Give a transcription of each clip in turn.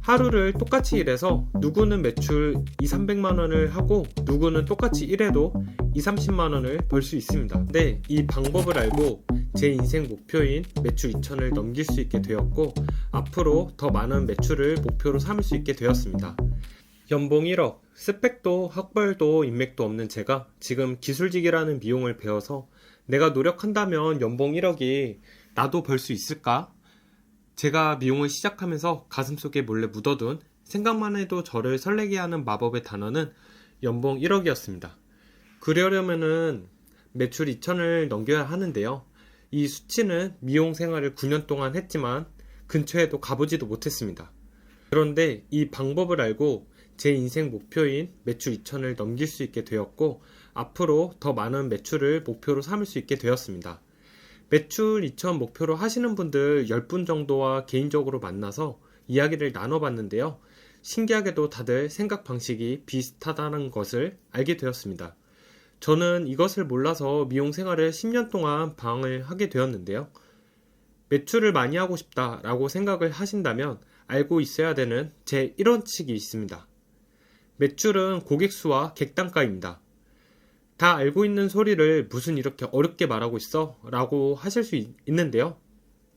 하루를 똑같이 일해서 누구는 매출 200~300만원을 하고 누구는 똑같이 일해도 20~30만원을 벌 수 있습니다. 근데 이 방법을 알고 제 인생 목표인 매출 2천을 넘길 수 있게 되었고 앞으로 더 많은 매출을 목표로 삼을 수 있게 되었습니다. 연봉 1억, 스펙도 학벌도 인맥도 없는 제가 지금 기술직이라는 미용을 배워서 내가 노력한다면 연봉 1억이 나도 벌 수 있을까? 제가 미용을 시작하면서 가슴속에 몰래 묻어둔 생각만 해도 저를 설레게 하는 마법의 단어는 연봉 1억이었습니다. 그러려면은 매출 2천을 넘겨야 하는데요. 이 수치는 미용 생활을 9년 동안 했지만 근처에도 가보지도 못했습니다. 그런데 이 방법을 알고 제 인생 목표인 매출 2천을 넘길 수 있게 되었고 앞으로 더 많은 매출을 목표로 삼을 수 있게 되었습니다. 매출 2천 목표로 하시는 분들 10분 정도와 개인적으로 만나서 이야기를 나눠봤는데요. 신기하게도 다들 생각 방식이 비슷하다는 것을 알게 되었습니다. 저는 이것을 몰라서 미용 생활을 10년 동안 방황을 하게 되었는데요. 매출을 많이 하고 싶다라고 생각을 하신다면 알고 있어야 되는 제 1원칙이 있습니다. 매출은 고객 수와 객단가입니다. 다 알고 있는 소리를 무슨 이렇게 어렵게 말하고 있어? 라고 하실 수 있는데요.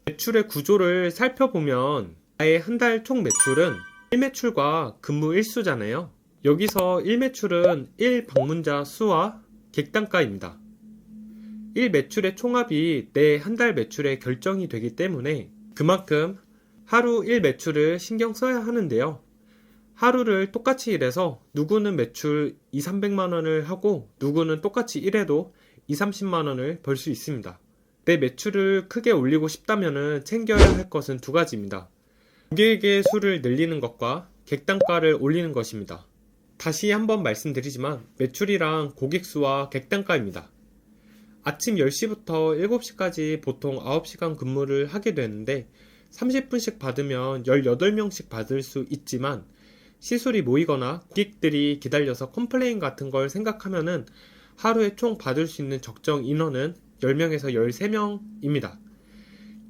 매출의 구조를 살펴보면 나의 한 달 총 매출은 1매출과 근무 일수잖아요. 여기서 1매출은 1방문자 수와 객단가입니다. 1매출의 총합이 내 한 달 매출의 결정이 되기 때문에 그만큼 하루 1매출을 신경 써야 하는데요. 하루를 똑같이 일해서 누구는 매출 200~300만원을 하고 누구는 똑같이 일해도 20~30만원을 벌 수 있습니다. 내 매출을 크게 올리고 싶다면 챙겨야 할 것은 두 가지입니다. 고객의 수를 늘리는 것과 객단가를 올리는 것입니다. 다시 한번 말씀드리지만 매출이랑 고객 수와 객단가입니다. 아침 10시부터 7시까지 보통 9시간 근무를 하게 되는데 30분씩 받으면 18명씩 받을 수 있지만 시술이 모이거나 고객들이 기다려서 컴플레인 같은 걸 생각하면은 하루에 총 받을 수 있는 적정 인원은 10명에서 13명입니다.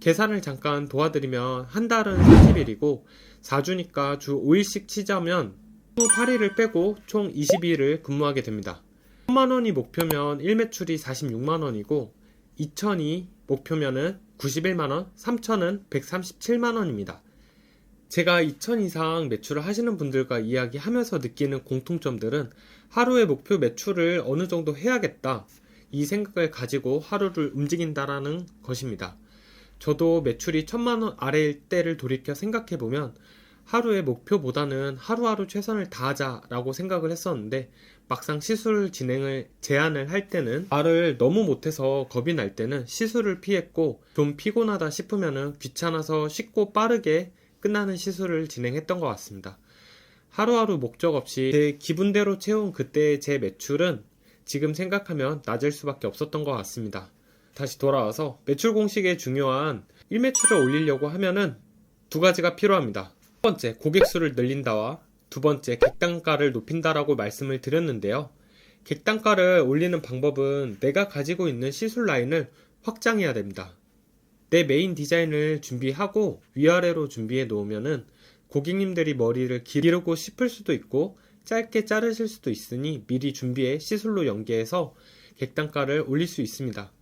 계산을 잠깐 도와드리면 한 달은 30일이고 4주니까 주 5일씩 치자면 28일을 빼고 총 22일을 근무하게 됩니다. 1000만원이 목표면 1매출이 46만원이고 2000이 목표면은 91만원, 3000은 137만원입니다. 제가 2천 이상 매출을 하시는 분들과 이야기하면서 느끼는 공통점들은 하루의 목표 매출을 어느 정도 해야겠다 이 생각을 가지고 하루를 움직인다라는 것입니다. 저도 매출이 1000만원 아래일 때를 돌이켜 생각해보면 하루의 목표보다는 하루하루 최선을 다하자라고 생각을 했었는데 막상 시술 진행을 제안을 할 때는 말을 너무 못해서 겁이 날 때는 시술을 피했고 좀 피곤하다 싶으면 귀찮아서 쉽고 빠르게 끝나는 시술을 진행했던 것 같습니다. 하루하루 목적 없이 제 기분대로 채운 그때의 제 매출은 지금 생각하면 낮을 수밖에 없었던 것 같습니다. 다시 돌아와서 매출 공식에 중요한 1매출을 올리려고 하면은 두 가지가 필요합니다. 첫 번째, 고객 수를 늘린다와 두 번째, 객단가를 높인다라고 말씀을 드렸는데요. 객단가를 올리는 방법은 내가 가지고 있는 시술 라인을 확장해야 됩니다. 내 메인 디자인을 준비하고 위아래로 준비해 놓으면은 고객님들이 머리를 기르고 싶을 수도 있고 짧게 자르실 수도 있으니 미리 준비해 시술로 연계해서 객단가를 올릴 수 있습니다.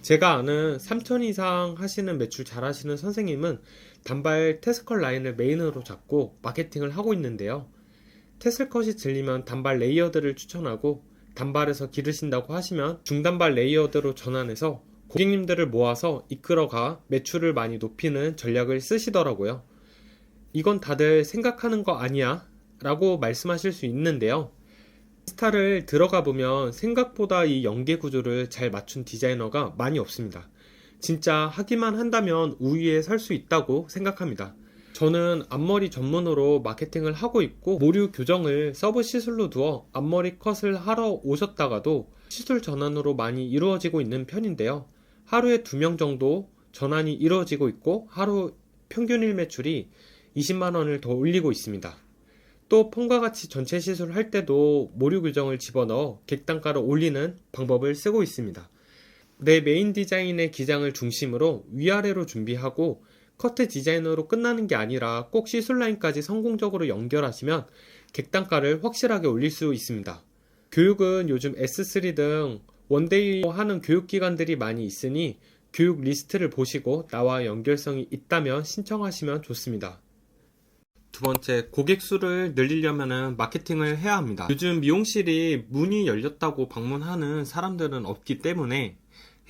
제가 아는 3000 이상 하시는 매출 잘 하시는 선생님은 단발 테스컬 라인을 메인으로 잡고 마케팅을 하고 있는데요. 테슬컷이 질리면 단발 레이어드를 추천하고 단발에서 기르신다고 하시면 중단발 레이어드로 전환해서 고객님들을 모아서 이끌어가 매출을 많이 높이는 전략을 쓰시더라고요. 이건 다들 생각하는 거 아니야? 라고 말씀하실 수 있는데요. 스타를 들어가 보면 생각보다 이 연계 구조를 잘 맞춘 디자이너가 많이 없습니다. 진짜 하기만 한다면 우위에 설 수 있다고 생각합니다. 저는 앞머리 전문으로 마케팅을 하고 있고 모류 교정을 서브 시술로 두어 앞머리 컷을 하러 오셨다가도 시술 전환으로 많이 이루어지고 있는 편인데요. 하루에 2명 정도 전환이 이루어지고 있고 하루 평균 일매출이 20만원을 더 올리고 있습니다. 또 펌과 같이 전체 시술을 할 때도 모류 규정을 집어넣어 객단가를 올리는 방법을 쓰고 있습니다. 내 메인 디자인의 기장을 중심으로 위아래로 준비하고 커트 디자이너로 끝나는 게 아니라 꼭 시술 라인까지 성공적으로 연결하시면 객단가를 확실하게 올릴 수 있습니다. 교육은 요즘 S3 등 원데이 하는 교육기관들이 많이 있으니 교육 리스트를 보시고 나와 연결성이 있다면 신청하시면 좋습니다. 두 번째, 고객 수를 늘리려면 마케팅을 해야 합니다. 요즘 미용실이 문이 열렸다고 방문하는 사람들은 없기 때문에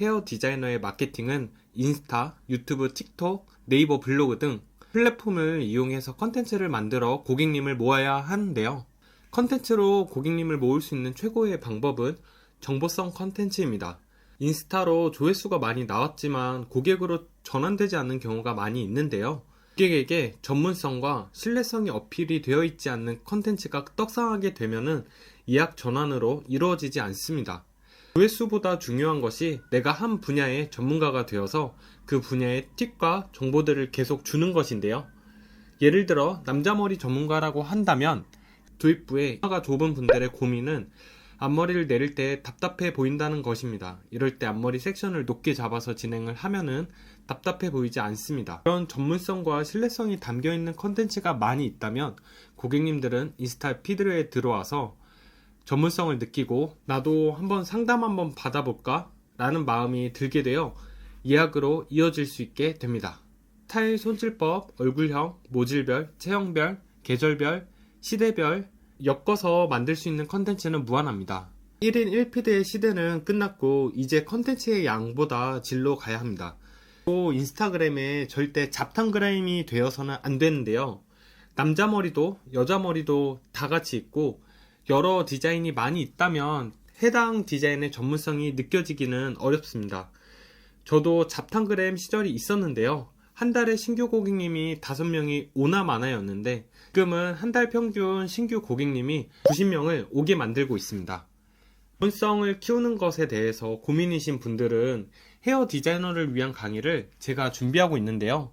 헤어 디자이너의 마케팅은 인스타, 유튜브, 틱톡, 네이버 블로그 등 플랫폼을 이용해서 컨텐츠를 만들어 고객님을 모아야 하는데요. 컨텐츠로 고객님을 모을 수 있는 최고의 방법은 정보성 컨텐츠입니다. 인스타로 조회수가 많이 나왔지만 고객으로 전환되지 않는 경우가 많이 있는데요. 고객에게 전문성과 신뢰성이 어필이 되어 있지 않는 컨텐츠가 떡상하게 되면은 예약 전환으로 이루어지지 않습니다. 조회수보다 중요한 것이 내가 한 분야의 전문가가 되어서 그 분야의 팁과 정보들을 계속 주는 것인데요. 예를 들어 남자머리 전문가라고 한다면 도입부에 치아가 좁은 분들의 고민은 앞머리를 내릴 때 답답해 보인다는 것입니다. 이럴 때 앞머리 섹션을 높게 잡아서 진행을 하면은 답답해 보이지 않습니다. 그런 전문성과 신뢰성이 담겨있는 컨텐츠가 많이 있다면 고객님들은 인스타 피드에 들어와서 전문성을 느끼고 나도 한번 상담 한번 받아볼까? 라는 마음이 들게 되어 예약으로 이어질 수 있게 됩니다. 스타일 손질법, 얼굴형, 모질별, 체형별, 계절별, 시대별 엮어서 만들 수 있는 컨텐츠는 무한합니다. 1인 1피드의 시대는 끝났고 이제 컨텐츠의 양보다 질로 가야 합니다. 또 인스타그램에 절대 잡탕그램이 되어서는 안 되는데요. 남자 머리도 여자 머리도 다 같이 있고 여러 디자인이 많이 있다면 해당 디자인의 전문성이 느껴지기는 어렵습니다. 저도 잡탕그램 시절이 있었는데요. 한 달에 신규 고객님이 5명이 오나 마나였는데 지금은 한 달 평균 신규 고객님이 90명을 오게 만들고 있습니다. 전문성을 키우는 것에 대해서 고민이신 분들은 헤어 디자이너를 위한 강의를 제가 준비하고 있는데요.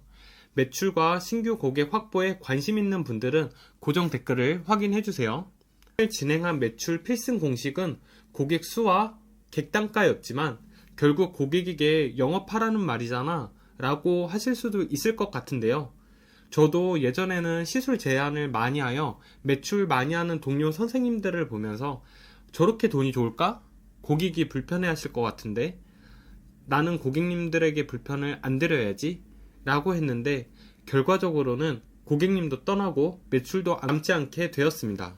매출과 신규 고객 확보에 관심 있는 분들은 고정 댓글을 확인해 주세요. 오늘 진행한 매출 필승 공식은 고객 수와 객단가였지만 결국 고객에게 영업하라는 말이잖아 라고 하실 수도 있을 것 같은데요. 저도 예전에는 시술 제안을 많이 하여 매출 많이 하는 동료 선생님들을 보면서 저렇게 돈이 좋을까? 고객이 불편해 하실 것 같은데 나는 고객님들에게 불편을 안 드려야지 라고 했는데 결과적으로는 고객님도 떠나고 매출도 남지 않게 되었습니다.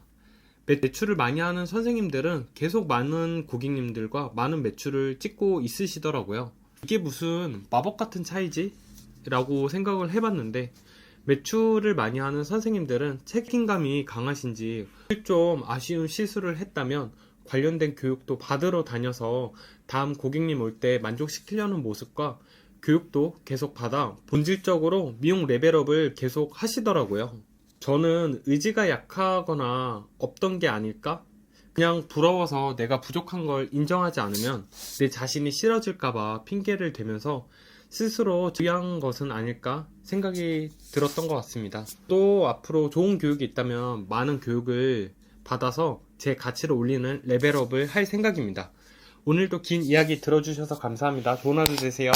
매출을 많이 하는 선생님들은 계속 많은 고객님들과 많은 매출을 찍고 있으시더라고요. 이게 무슨 마법 같은 차이지? 라고 생각을 해봤는데 매출을 많이 하는 선생님들은 책임감이 강하신지 좀 아쉬운 실수를 했다면 관련된 교육도 받으러 다녀서 다음 고객님 올 때 만족시키려는 모습과 교육도 계속 받아 본질적으로 미용 레벨업을 계속 하시더라고요. 저는 의지가 약하거나 없던 게 아닐까? 그냥 부러워서 내가 부족한 걸 인정하지 않으면 내 자신이 싫어질까봐 핑계를 대면서 스스로 주의한 것은 아닐까 생각이 들었던 것 같습니다. 또 앞으로 좋은 교육이 있다면 많은 교육을 받아서 제 가치를 올리는 레벨업을 할 생각입니다. 오늘도 긴 이야기 들어주셔서 감사합니다. 좋은 하루 되세요.